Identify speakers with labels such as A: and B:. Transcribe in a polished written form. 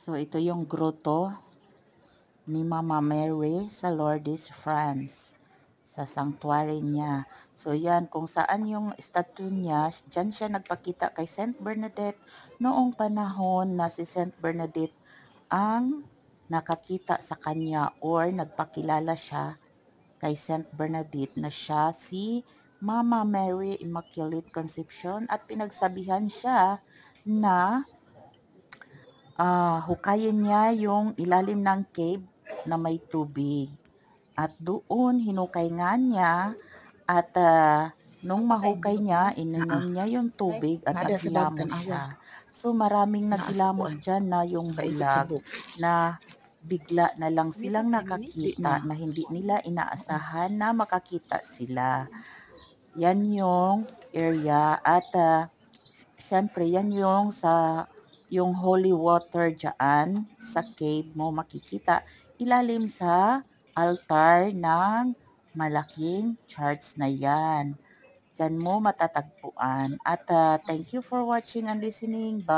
A: So, ito yung grotto ni Mama Mary sa Lourdes, France, sa sanctuary niya. So, yan, kung saan yung statue niya, dyan siya nagpakita kay Saint Bernadette noong panahon na si Saint Bernadette ang nakakita sa kanya or nagpakilala siya kay Saint Bernadette na siya si Mama Mary Immaculate Conception at pinagsabihan siya na hukayin niya yung ilalim ng cave na may tubig. At doon hinukay nga niya at nung mahukay niya, ininom niya yung tubig at
B: Nada sa
A: naghilamos
B: bagtan
A: siya.
B: awa.
A: So maraming
B: Naa sa
A: naghilamos
B: kuan.
A: dyan na yung
B: Paikot sa
A: bulag
B: book.
A: na bigla na lang silang nakakita na hindi nila inaasahan na makakita sila. Yan yung area at syempre yan yung yung holy water dyan sa cave mo makikita ilalim sa altar ng malaking church na yan. Diyan mo matatagpuan. At thank you for watching and listening. Bye!